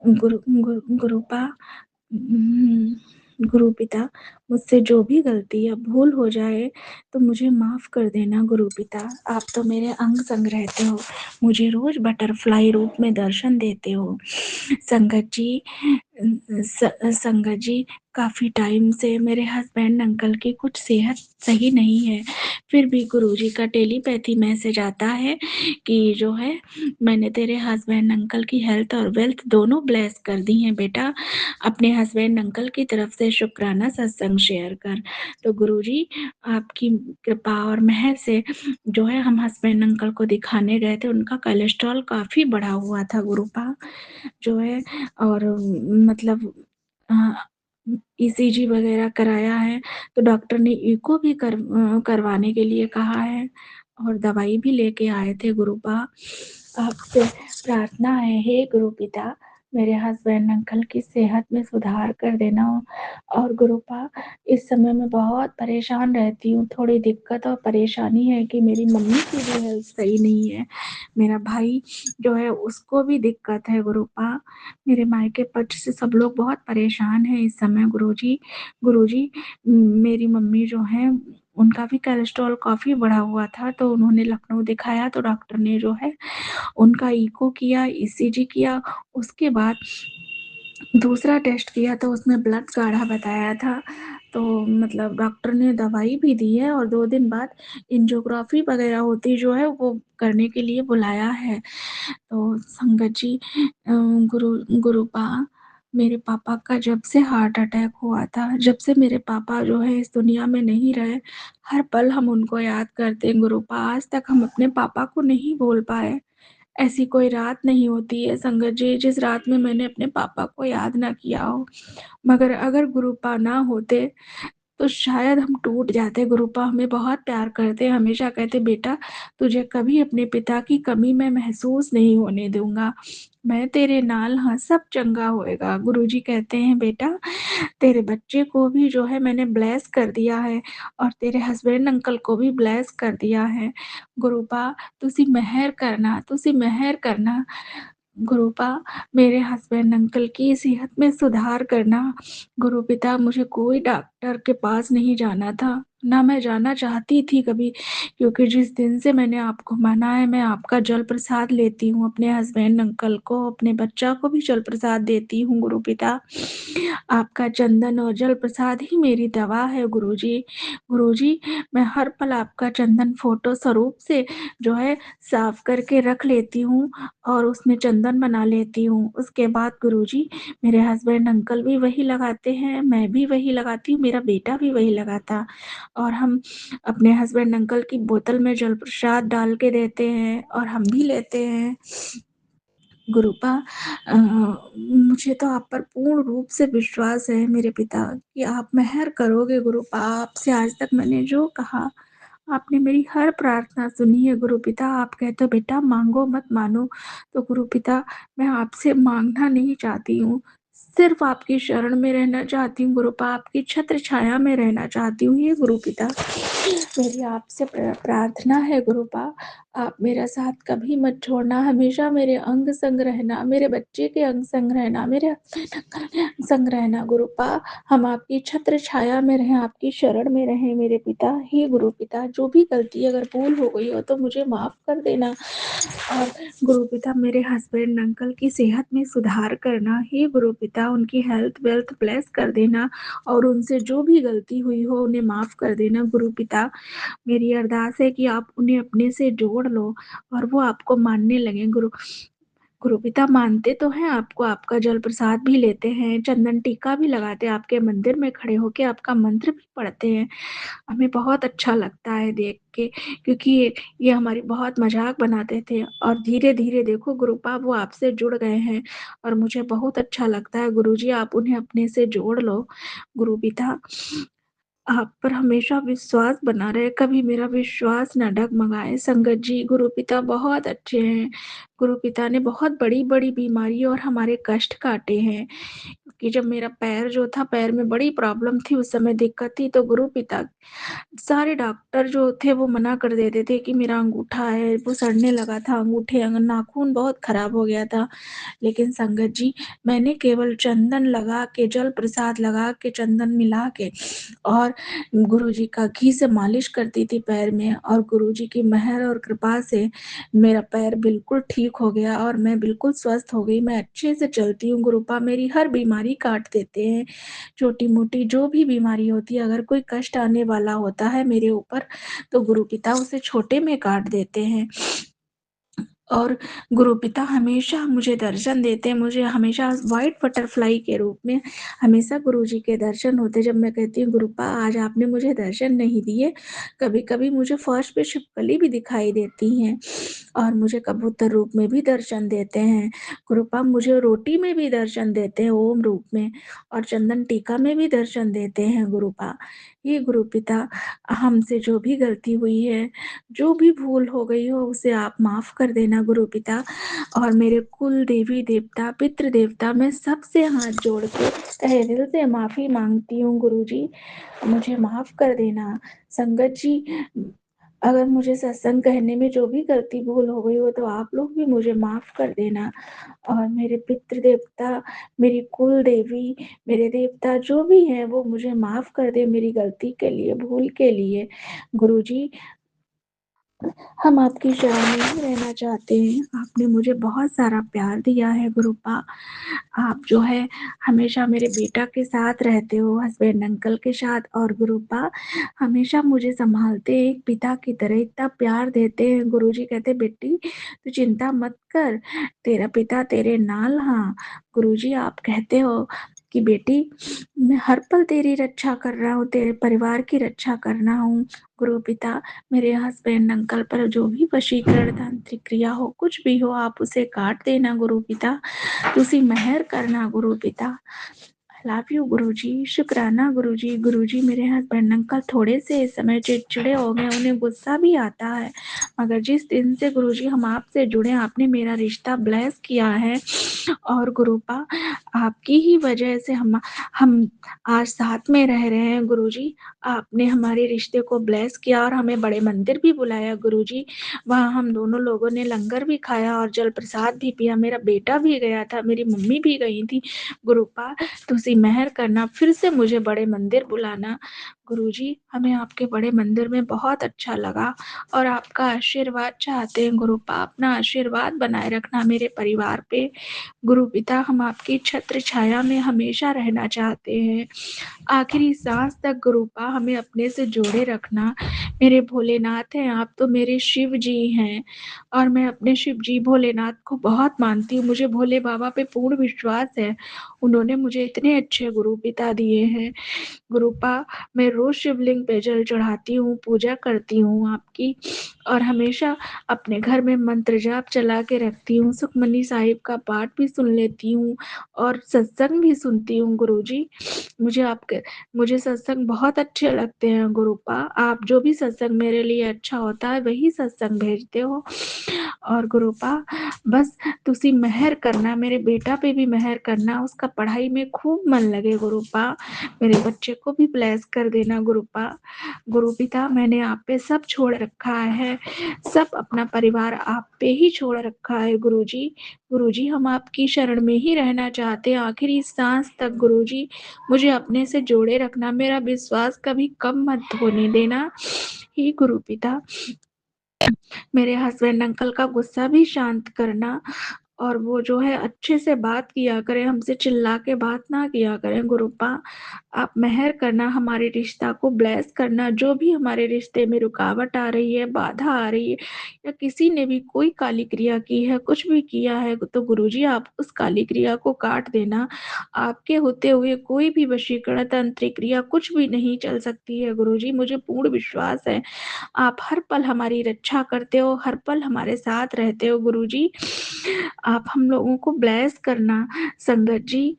गुरुपा, गुरु पिता, मुझसे जो भी गलती या भूल हो जाए तो मुझे माफ कर देना गुरु पिता। आप तो मेरे अंग संग रहते हो, मुझे रोज बटरफ्लाई रूप में दर्शन देते हो। संगत जी, संगत जी, काफी टाइम से मेरे हस्बैंड अंकल की कुछ सेहत सही नहीं है। फिर भी गुरुजी का टेलीपैथी मैसेज आता है कि जो है मैंने तेरे हस्बैंड अंकल की हेल्थ और वेल्थ दोनों ब्लेस कर दी हैं बेटा। अपने हस्बैंड अंकल की तरफ से शुक्राना सत्संग शेयर कर। तो गुरुजी आपकी कृपा और मेहर से जो है हम हस्बैंड अंकल को दिखाने गए थे, उनका कोलेस्ट्रॉल काफ़ी बढ़ा हुआ था गुरुपा जो है। और मतलब ईसीजी वगैरह कराया है, तो डॉक्टर ने इको भी करवाने के लिए कहा है और दवाई भी लेके आए थे गुरुपा। आपसे प्रार्थना है हे गुरु पिता, मेरे हस्बैंड अंकल की सेहत में सुधार कर देना। और गुरुपा इस समय मैं बहुत परेशान रहती हूँ, थोड़ी दिक्कत और परेशानी है कि मेरी मम्मी की भी हेल्थ सही नहीं है। मेरा भाई जो है उसको भी दिक्कत है गुरुपा। मेरे मायके पक्ष से सब लोग बहुत परेशान हैं इस समय गुरुजी। गुरुजी मेरी मम्मी जो है उनका भी कोलेस्ट्रॉल काफ़ी बढ़ा हुआ था, तो उन्होंने लखनऊ दिखाया, तो डॉक्टर ने जो है उनका इको किया, ईसीजी किया, उसके बाद दूसरा टेस्ट किया तो उसमें ब्लड गाढ़ा बताया था। तो मतलब डॉक्टर ने दवाई भी दी है और 2 दिन बाद एंजियोग्राफी वगैरह होती जो है वो करने के लिए बुलाया है। तो संगत जी गुरुपा मेरे पापा का जब से हार्ट अटैक हुआ था, जब से मेरे पापा जो है इस दुनिया में नहीं रहे, हर पल हम उनको याद करते हैं गुरुपा। आज तक हम अपने पापा को नहीं भूल पाए। ऐसी कोई रात नहीं होती है संगत जी, जिस रात में मैंने अपने पापा को याद ना किया हो। मगर अगर गुरुपा ना होते तो शायद हम टूट जाते। गुरुपा हमें बहुत प्यार करते, हमेशा कहते बेटा तुझे कभी अपने पिता की कमी मैं महसूस नहीं होने दूँगा। मैं तेरे नाल हाँ, सब चंगा होएगा। गुरुजी कहते हैं बेटा तेरे बच्चे को भी जो है मैंने ब्लेस कर दिया है और तेरे हस्बैंड अंकल को भी ब्लेस कर दिया है। गुरुपा तुसी मेहर करना। गुरुपा मेरे हस्बैंड अंकल की सेहत में सुधार करना। गुरु पिता मुझे कोई डॉक्टर के पास नहीं जाना था, ना मैं जाना चाहती थी कभी, क्योंकि जिस दिन से मैंने आपको माना है मैं आपका जल प्रसाद लेती हूँ, अपने हस्बैंड अंकल को, अपने बच्चा को भी जल प्रसाद देती हूँ गुरु पिता। आपका चंदन और जल प्रसाद ही मेरी दवा है गुरुजी। गुरुजी मैं हर पल आपका चंदन फोटो स्वरूप से जो है साफ करके रख लेती हूँ और उसमें चंदन बना लेती हूँ। उसके बाद गुरुजी मेरे हस्बैंड अंकल भी वही लगाते हैं, मैं भी वही लगाती हूँ, मेरा बेटा भी वही लगाता और हम अपने हस्बैंड अंकल की बोतल में जल प्रसाद डाल के देते हैं और हम भी लेते हैं। गुरुपा मुझे तो आप पर पूर्ण रूप से विश्वास है मेरे पिता कि आप मेहर करोगे गुरुपा। आपसे आज तक मैंने जो कहा आपने मेरी हर प्रार्थना सुनी है गुरु पिता। आप कहते हो बेटा मांगो मत मानो, तो गुरु पिता मैं आपसे मांगना नहीं चाहती हूँ, सिर्फ आपकी शरण में रहना चाहती हूँ गुरुपा, आपकी छत्र छाया में रहना चाहती हूँ। ये गुरु पिता मेरी आपसे प्रार्थना है गुरुपा, आप मेरा साथ कभी मत छोड़ना, हमेशा मेरे अंग संग रहना, मेरे बच्चे के अंग संग रहना, मेरे संग रहना गुरुपा। हम आपकी छत्र छाया में रहें, आपकी शरण में रहें मेरे पिता। हे गुरु पिता जो भी गलती अगर भूल हो गई हो तो मुझे माफ़ कर देना और गुरु पिता मेरे हस्बैंड अंकल की सेहत में सुधार करना। हे गुरु पिता उनकी हेल्थ वेल्थ ब्लेस कर देना और उनसे जो भी गलती हुई हो उन्हें माफ़ कर देना गुरु पिता। मेरी अरदास है कि आप उन्हें अपने से जोड़ लो और वो आपको मानने लगें गुरु गुरु पिता मानते तो हैं आपको, आपका जल प्रसाद भी लेते हैं, चंदन टीका भी लगाते हैं, आपके मंदिर में खड़े होके आपका मंत्र भी पढ़ते हैं। हमें बहुत अच्छा लगता है देख के, क्योंकि ये हमारी बहुत मज़ाक बनाते थे और धीरे-धीरे देखो गुरुपा वो आपसे जुड़ गए हैं और मुझे बहुत अच्छा लगता है। गुरुजी आप उन्हें अपने से जोड़ लो। गुरु पिता आप पर हमेशा विश्वास बना रहे, कभी मेरा विश्वास ना डगमगाए। संगत जी गुरु पिता बहुत अच्छे हैं। गुरु पिता ने बहुत बड़ी-बड़ी बीमारी और हमारे कष्ट काटे हैं। कि जब मेरा पैर जो था, पैर में बड़ी प्रॉब्लम थी, उस समय दिक्कत थी, तो गुरु पिता सारे डॉक्टर जो थे वो मना कर देते थे कि मेरा अंगूठा है, वो सड़ने लगा था अंगूठे, नाखून बहुत खराब हो गया था। लेकिन संगत जी मैंने केवल चंदन लगा के, जल प्रसाद लगा के, चंदन मिला के और गुरुजी का घी से मालिश करती थी पैर में और गुरुजी की मेहर और कृपा से मेरा पैर बिल्कुल ठीक हो गया और मैं बिल्कुल स्वस्थ हो गई। मैं अच्छे से चलती हूँ गुरुपा, मेरी हर बीमारी बीमारी काट देते हैं। छोटी-मोटी जो भी बीमारी होती है, अगर कोई कष्ट आने वाला होता है मेरे ऊपर, तो गुरु पिता उसे छोटे में काट देते हैं। और गुरु पिता हमेशा मुझे दर्शन देते हैं, मुझे हमेशा व्हाइट बटरफ्लाई के रूप में हमेशा गुरुजी के दर्शन होते हैं। जब मैं कहती हूँ गुरुपा आज आपने मुझे दर्शन नहीं दिए, कभी-कभी मुझे फर्श पे छिपकली भी दिखाई देती हैं और मुझे कबूतर रूप में भी दर्शन देते हैं। गुरुपा मुझे रोटी में भी दर्शन देते हैं ओम रूप में और चंदन टीका में भी दर्शन देते हैं गुरुपा। हे गुरु पिता, हमसे जो भी गलती हुई है, जो भी भूल हो गई हो उसे आप माफ़ कर देना गुरु पिता। और मेरे कुल देवी देवता, पितृ देवता मैं सबसे हाथ जोड़ के तहे दिल से माफ़ी माँगती हूँ गुरुजी, मुझे माफ़ कर देना। संगत जी, अगर मुझे सत्संग कहने में जो भी गलती भूल हो गई हो तो आप लोग भी मुझे माफ़ कर देना। और मेरे पितृ देवता, मेरी कुल देवी, मेरे देवता जो भी हैं वो मुझे माफ़ कर दें मेरी गलती के लिए, भूल के लिए। गुरुजी, हम आपकी शरण में ही रहना चाहते हैं। आपने मुझे बहुत सारा प्यार दिया है गुरुपा। आप जो है हमेशा मेरे बेटा के साथ रहते हो, हस्बैंड अंकल के साथ, और गुरुपा हमेशा मुझे सँभालते हैं, एक पिता की तरह इतना प्यार देते हैं। गुरुजी कहते बेटी तू चिंता मत कर, तेरा पिता तेरे नाल हाँ। गुरुजी आप कहते हो कि बेटी मैं हर पल तेरी रक्षा कर रहा हूँ, तेरे परिवार की रक्षा करना हूँ। गुरु पिता, मेरे हस्बैंड अंकल पर जो भी वशीकरण तांत्रिक क्रिया हो, कुछ भी हो, आप उसे काट देना गुरु पिता। तुसी मेहर करना गुरु पिता। आई लव यू गुरुजी। शुक्राना गुरुजी। गुरुजी, मेरे हस्बैंड अंकल थोड़े से इस समय चिड़चिड़े हो गए, उन्हें गुस्सा भी आता है, मगर जिस दिन से गुरुजी हम आपसे जुड़े, आपने मेरा रिश्ता ब्लेस किया है और गुरुपा आपकी ही वजह से हम आज साथ में रह रहे हैं गुरुजी। आपने हमारे रिश्ते को ब्लेस किया और हमें बड़े मंदिर भी बुलाया गुरुजी। वहाँ हम दोनों लोगों ने लंगर भी खाया और जल प्रसाद भी पिया। मेरा बेटा भी गया था, मेरी मम्मी भी गई थी। गुरुपा तुसी मेहर करना, फिर से मुझे बड़े मंदिर बुलाना। गुरुजी, हमें आपके बड़े मंदिर में बहुत अच्छा लगा और आपका आशीर्वाद चाहते हैं गुरुपा। अपना आशीर्वाद बनाए रखना मेरे परिवार पे। गुरु पिता, हम आपकी छत्र छाया में हमेशा रहना चाहते हैं। आखिरी सांस तक गुरुपा हमें अपने से जोड़े रखना। मेरे भोलेनाथ हैं आप, तो मेरे शिव जी हैं और मैं अपने शिव जी भोलेनाथ को बहुत मानती हूँ। मुझे भोले बाबा पे पूर्ण विश्वास है। उन्होंने मुझे इतने अच्छे गुरु पिता दिए हैं। गुरुपा, मैं रोज़ शिवलिंग पे जल चढ़ाती हूँ, पूजा करती हूँ आपकी और हमेशा अपने घर में मंत्र जाप चला के रखती हूँ। सुखमनी साहिब का पाठ भी सुन लेती हूँ और सत्संग भी सुनती हूँ गुरुजी। मुझे सत्संग बहुत अच्छे लगते हैं गुरुपा। आप जो भी सत्संग मेरे लिए अच्छा होता है वही सत्संग भेजते हो। और गुरुपा बस तुसी मेहर करना, मेरे बेटा पे भी मेहर करना, उसका पढ़ाई में खूब मन लगे गुरुपा। मेरे बच्चे को भी ब्लेस कर देना गुरुपा। गुरु पिता, मैंने आप पे सब छोड़ रखा है, सब अपना परिवार आप पे ही छोड़ रखा है गुरुजी। गुरुजी, हम आपकी शरण में ही रहना चाहते हैं आखिरी सांस तक गुरुजी। मुझे अपने से जोड़े रखना, मेरा विश्वास कभी कम मत होने देना। हे गुरु पिता, मेरे हस्बैंड अंकल का गुस्सा भी शांत करना और वो जो है अच्छे से बात किया करें, हमसे चिल्ला के बात ना किया करें गुरुपा। आप मेहर करना, हमारे रिश्ता को ब्लेस करना। जो भी हमारे रिश्ते में रुकावट आ रही है, बाधा आ रही है या किसी ने भी कोई काली क्रिया की है, कुछ भी किया है, तो गुरुजी आप उस काली क्रिया को काट देना। आपके होते हुए कोई भी वशीकरण तांत्रिक क्रिया कुछ भी नहीं चल सकती है गुरुजी, मुझे पूर्ण विश्वास है। आप हर पल हमारी रक्षा करते हो, हर पल हमारे साथ रहते हो गुरुजी। आप हम लोगों को ब्लेस करना। संगत जी,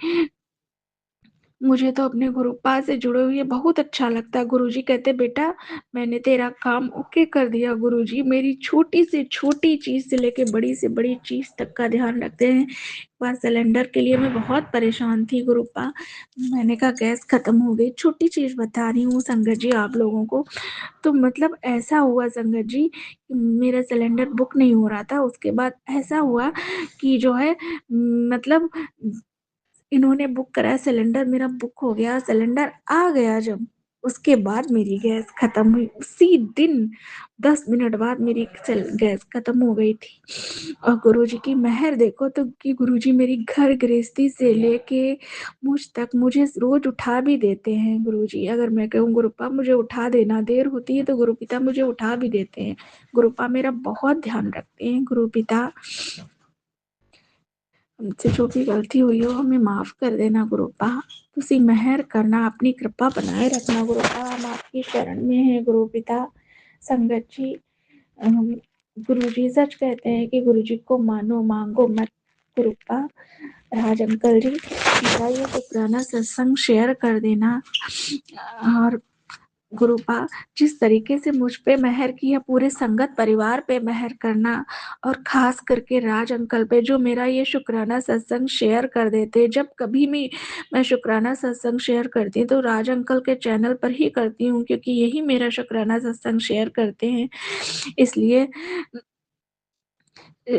मुझे तो अपने गुरुपा से जुड़े हुए बहुत अच्छा लगता है। गुरुजी कहते बेटा मैंने तेरा काम ओके कर दिया गुरुजी। मेरी छोटी से छोटी चीज़ से लेके बड़ी से बड़ी चीज़ तक का ध्यान रखते हैं। एक बार सिलेंडर के लिए मैं बहुत परेशान थी गुरुपा। मैंने कहा गैस खत्म हो गई। छोटी चीज़ बता रही हूँ संगत जी आप लोगों को। तो मतलब ऐसा हुआ संगत जी, मेरा सिलेंडर बुक नहीं हो रहा था। उसके बाद ऐसा हुआ कि जो है मतलब इन्होंने बुक कराया, सिलेंडर मेरा बुक हो गया, सिलेंडर आ गया जब उसके बाद मेरी गैस खत्म हुई, उसी दिन 10 मिनट बाद मेरी गैस खत्म हो गई थी। और गुरुजी की मेहर देखो तो कि गुरुजी मेरी घर गृहस्थी से लेके मुझ तक मुझे रोज उठा भी देते हैं। गुरुजी अगर मैं कहूँ गुरुपा मुझे उठा देना, देर होती है तो गुरुपिता मुझे उठा भी देते हैं। गुरुपा मेरा बहुत ध्यान रखते हैं। गुरुपिता हमसे जो भी गलती हुई हो हमें माफ कर देना गुरुपा। तुसी मेहर करना, अपनी कृपा बनाए रखना गुरुपा। हम आपकी शरण में है गुरुपिता। संगत जी, गुरुजी सच कहते हैं कि गुरुजी को मानो, मांगो मत गुरुपा। राज अंकल जी, मेरा ये शुक्राना सत्संग शेयर कर देना। और गुरुपा जिस तरीके से मुझ पे मेहर किया, पूरे संगत परिवार पे मेहर करना, और खास करके राज अंकल पे जो मेरा ये शुक्राना सत्संग शेयर कर देते। जब कभी भी मैं शुक्राना सत्संग शेयर करती हूँ तो राज अंकल के चैनल पर ही करती हूँ, क्योंकि यही मेरा शुक्राना सत्संग शेयर करते हैं। इसलिए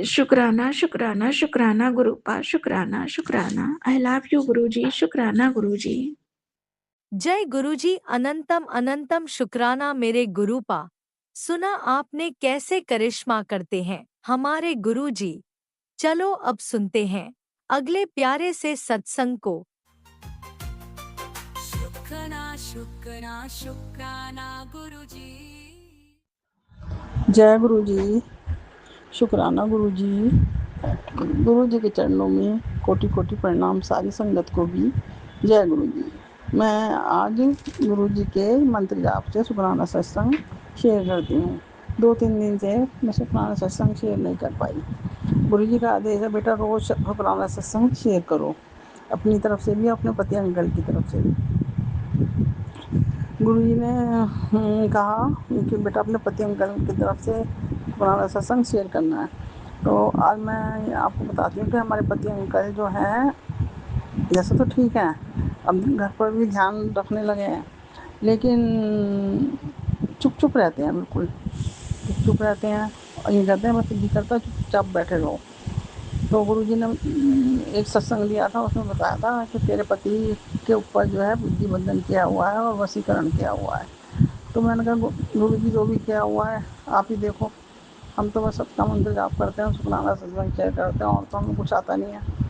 शुक्राना शुक्राना शुक्राना गुरुपा, शुक्राना शुक्राना। आई लव यू गुरुजी, शुक्राना गुरुजी। जय गुरुजी, अनंतम अनंतम शुक्राना मेरे गुरुपा। सुना आपने कैसे करिश्मा करते हैं हमारे गुरुजी। चलो अब सुनते हैं अगले प्यारे से सत्संग को। शुक्राना शुक्राना शुक्राना गुरुजी। जय गुरु जी, शुक्राना गुरु जी। गुरु जी के चरणों में कोटि कोटि प्रणाम, सारी संगत को भी जय गुरु जी। मैं आज गुरु जी के मंत्र जाप से शुक्राना सत्संग शेयर करती हूँ। 2-3 दिन से मैं शुक्राना सत्संग शेयर नहीं कर पाई। गुरु जी का आदेश है बेटा रोज शुक्राना सत्संग शेयर करो, अपनी तरफ से भी, अपने पति अंकल की तरफ से भी। गुरु जी ने कहा कि बेटा अपने पति अंकल की तरफ से पुराना सत्संग शेयर करना है। तो आज मैं आपको बताती हूँ कि हमारे पति अंकल जो हैं, जैसे तो ठीक है, अब घर पर भी ध्यान रखने लगे हैं, लेकिन चुप चुप रहते हैं, बिल्कुल चुप चुप रहते हैं। और ये कहते हैं बस जी करता चुपचाप बैठे रहो। तो गुरुजी ने एक सत्संग दिया था, उसमें बताया था कि तेरे पति के ऊपर जो है बुद्धि बंधन किया हुआ है और वशीकरण किया हुआ है। तो मैंने कहा गुरुजी जो भी किया हुआ है आप ही देखो, हम तो बस सबका मंत्र जाप करते हैं, शुक्राना सत्संग शेयर करते हैं, और तो हमें कुछ आता नहीं है,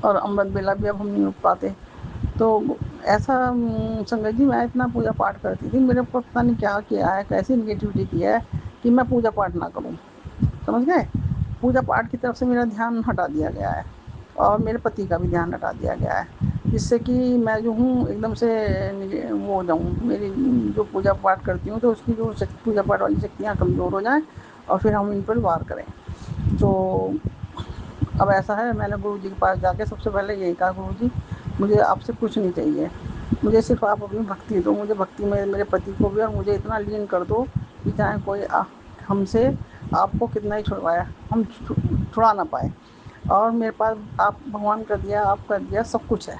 और अमृत बेला भी अब हम नहीं उठ पाते। तो ऐसा संगत जी, मैं इतना पूजा पाठ करती थी, मेरे ऊपर पता नहीं क्या किया है, कैसी निगेटिविटी किया है कि मैं पूजा पाठ ना करूं, समझ गए। पूजा पाठ की तरफ से मेरा ध्यान हटा दिया गया है, और मेरे पति का भी ध्यान हटा दिया गया है, जिससे कि मैं जो हूँ एकदम से वो हो जाऊँ, मेरी जो पूजा पाठ करती हूँ तो उसकी जो पूजा पाठ वाली शक्तियाँ कमज़ोर हो जाएं, और फिर हम इन पर वार करें। तो अब ऐसा है, मैंने गुरु जी के पास जाके सबसे पहले यही कहा, गुरु जी मुझे आपसे कुछ नहीं चाहिए, मुझे सिर्फ आप अपनी भक्ति दो, मुझे भक्ति में मेरे पति को भी, और मुझे इतना लीन कर दो कि चाहे कोई हमसे आपको कितना ही छुड़वाया हम छुड़ा ना पाए। और मेरे पास आप भगवान कर दिया, आप कर दिया, सब कुछ है,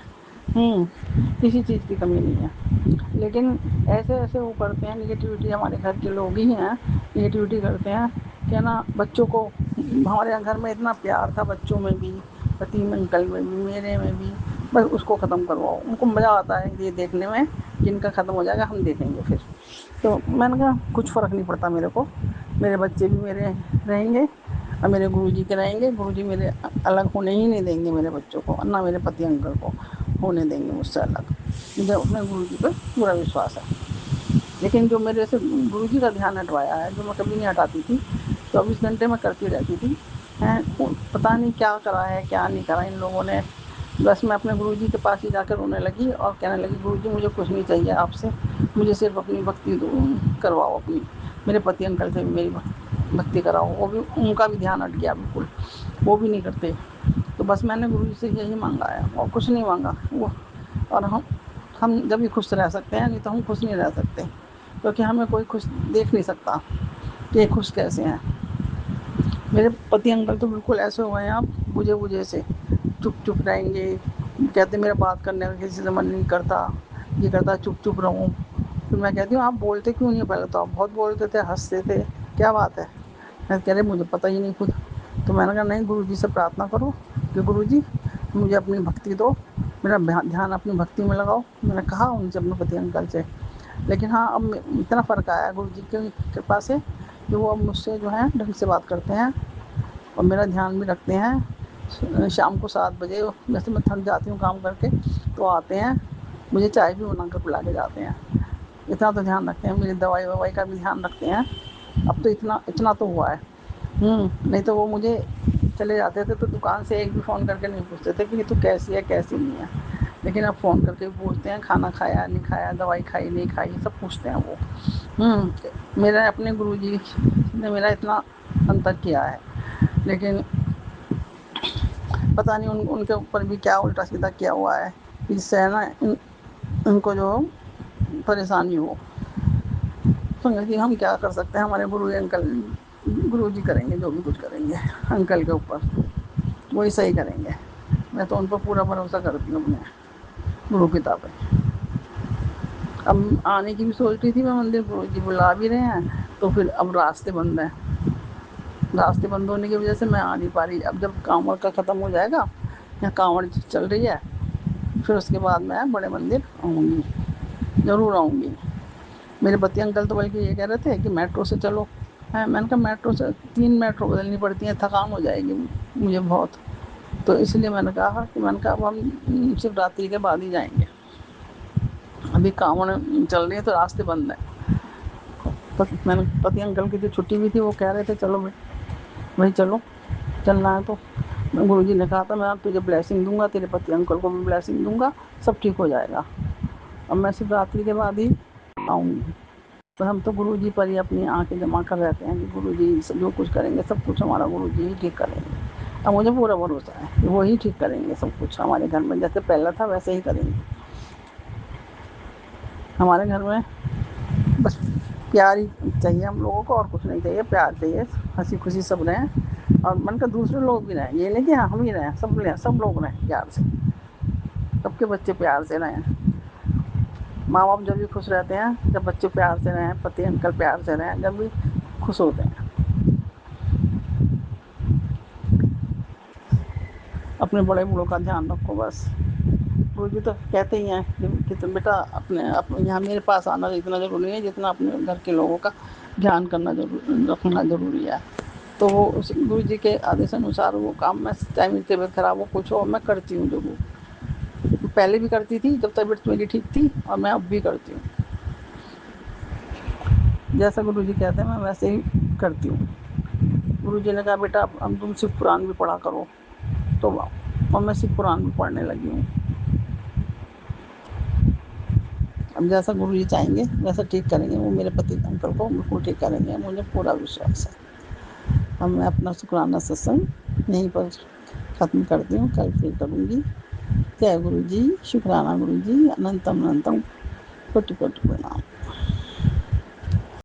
किसी चीज़ की कमी नहीं है। लेकिन ऐसे ऐसे वो करते हैं, निगेटिविटी हमारे घर के लोग ही हैं, निगेटिविटी करते हैं क्या ना। बच्चों को, हमारे घर में इतना प्यार था, बच्चों में भी, पति अंकल में भी, मेरे में भी, बस उसको ख़त्म करवाओ। उनको मज़ा आता है ये देखने में, जिनका ख़त्म हो जाएगा हम देखेंगे फिर। तो मैंने कहा कुछ फ़र्क नहीं पड़ता मेरे को, मेरे बच्चे भी मेरे रहेंगे और मेरे गुरुजी के रहेंगे। गुरुजी मेरे अलग होने ही नहीं देंगे मेरे बच्चों को, ना मेरे पति अंकल को होने देंगे मुझसे अलग। मुझे अपने गुरुजी पर पूरा विश्वास है। लेकिन जो मेरे से गुरुजी का ध्यान हटवाया है, जो मैं कभी नहीं हटाती थी, 24 घंटे में करती रहती थी, पता नहीं क्या करा है क्या नहीं करा इन लोगों ने। बस मैं अपने गुरुजी के पास ही जाकर रोने लगी और कहने लगी, गुरुजी मुझे कुछ नहीं चाहिए आपसे, मुझे सिर्फ अपनी भक्ति करवाओ, अपनी मेरे पति अंकल से भी मेरी भक्ति कराओ। वो भी, उनका भी ध्यान हट गया बिल्कुल, वो भी नहीं करते। तो बस मैंने गुरुजी से यही मांगा है और कुछ नहीं मांगा। वो और हम जब भी खुश रह सकते हैं, नहीं तो हम खुश नहीं रह सकते, क्योंकि हमें कोई खुश देख नहीं सकता कि ये खुश कैसे हैं। मेरे पति अंकल तो बिल्कुल ऐसे हो गए हैं, आप बुझे बुझे से चुप चुप रहेंगे, कहते मेरा बात करने का किसी से मन नहीं करता, ये करता चुप चुप रहूँ। फिर मैं कहती हूँ आप बोलते क्यों नहीं, पहले तो आप बहुत बोलते थे, हंसते थे, क्या बात है। मैं कह रहे मुझे पता ही नहीं खुद। तो मैंने कहा नहीं, गुरुजी से प्रार्थना करो कि गुरुजी मुझे अपनी भक्ति दो, मेरा ध्यान अपनी भक्ति में लगाओ। मैंने कहा उनसे, अपने पति अंकल से। लेकिन हाँ, अब इतना फ़र्क आया गुरु जी की कृपा से कि वो अब मुझसे जो है ढंग से बात करते हैं और मेरा ध्यान भी रखते हैं। शाम को 7 बजे जैसे मैं थक जाती हूँ काम करके, तो आते हैं, मुझे चाय भी बना कर पिला के जाते हैं। इतना तो ध्यान रखते हैं, मेरी दवाई ववाई का भी ध्यान रखते हैं। अब तो इतना इतना तो हुआ है। नहीं तो वो मुझे चले जाते थे तो दुकान से एक भी फ़ोन करके नहीं पूछते थे कि तू कैसी है कैसी नहीं है। लेकिन अब फ़ोन करके पूछते हैं, खाना खाया नहीं खाया, दवाई खाई नहीं खाई, सब पूछते हैं वो। मेरा अपने गुरुजी ने मेरा इतना अंतर किया है, लेकिन पता नहीं उनके ऊपर भी क्या उल्टा सीधा किया हुआ है, जिससे है ना उनको जो परेशानी हो। संगत जी, हम क्या कर सकते हैं, हमारे गुरु जी करेंगे जो भी कुछ करेंगे अंकल के ऊपर, वही सही करेंगे। मैं तो उन पर पूरा भरोसा करती हूँ अपने गुरु पिता पे। अब आने की भी सोच रही थी मैं मंदिर, गुरु जी बुला भी रहे हैं, तो फिर अब रास्ते बंद हैं। रास्ते बंद होने की वजह से मैं आ नहीं पा रही। अब जब कांवड़ का ख़त्म हो जाएगा या कांवड़ चल रही है, फिर उसके बाद मैं बड़े मंदिर आऊँगी, ज़रूर आऊँगी। मेरे पति अंकल तो बल्कि ये कह रहे थे कि मेट्रो से चलो है। मैंने कहा मेट्रो से 3 मेट्रो बदलनी पड़ती हैं, थकान हो जाएगी मुझे बहुत। तो इसलिए मैंने कहा अब हम शिवरात्रि के बाद ही जाएंगे। अभी कांवड़ चल रही है तो रास्ते बंद हैं। तो मैंने पति अंकल की जो छुट्टी भी थी, वो कह रहे थे चलो भाई चलो, चलना है तो। गुरुजी ने कहा था मैं तुझे ब्लेसिंग दूंगा, तेरे पति अंकल को भी ब्लेसिंग दूंगा, सब ठीक हो जाएगा। अब मैं शिवरात्रि के बाद ही आऊँगी। पर हम तो गुरुजी पर ही अपनी आंखें जमा कर रहते हैं कि गुरुजी जो कुछ करेंगे सब कुछ हमारा गुरुजी ही ठीक करेंगे। अब मुझे पूरा भरोसा है कि वो ही ठीक करेंगे सब कुछ हमारे घर में, जैसे पहला था वैसे ही करेंगे। हमारे घर में बस प्यार ही चाहिए हम लोगों को, और कुछ नहीं चाहिए। प्यार चाहिए, हंसी खुशी सब रहें, और मन का दूसरे लोग भी रहें। ये नहीं कि हाँ हम ही रहें, सब लोग रहें प्यार से, सबके बच्चे प्यार से रहें। माँ बाप जब भी खुश रहते हैं, जब बच्चे प्यार से रहें, पति अंकल प्यार से रहें, जब भी खुश होते हैं। अपने बड़े बूढ़ों का ध्यान रखो बस। गुरुजी तो कहते ही हैं कि तुम बेटा अपने यहाँ मेरे पास आना इतना ज़रूरी है जितना अपने घर के लोगों का ध्यान रखना ज़रूरी है। तो वो उस गुरुजी के आदेश अनुसार वो काम मैं, चाहे मेरी तबीयत खराब हो कुछ हो, मैं करती हूँ ज़रूर। पहले भी करती थी जब तबीयत मेरी ठीक थी, और मैं अब भी करती हूँ। जैसा गुरुजी कहते हैं मैं वैसे ही करती हूँ। गुरुजी ने कहा बेटा अब तुम शिव पुराण भी पढ़ा करो, तो और मैं शिव पुराण भी पढ़ने लगी हूँ। अब जैसा गुरुजी चाहेंगे वैसा ठीक करेंगे, वो मेरे पति अंकल को बिल्कुल ठीक करेंगे, मुझे पूरा विश्वास है। अब मैं अपना शुक्राना सत्संग यहीं पर ख़त्म करती हूँ, कल फिर करूँगी। जय गुरु जी, शुक्राना गुरु जी, अनंतम अनंतम कोटि कोटि प्रणाम।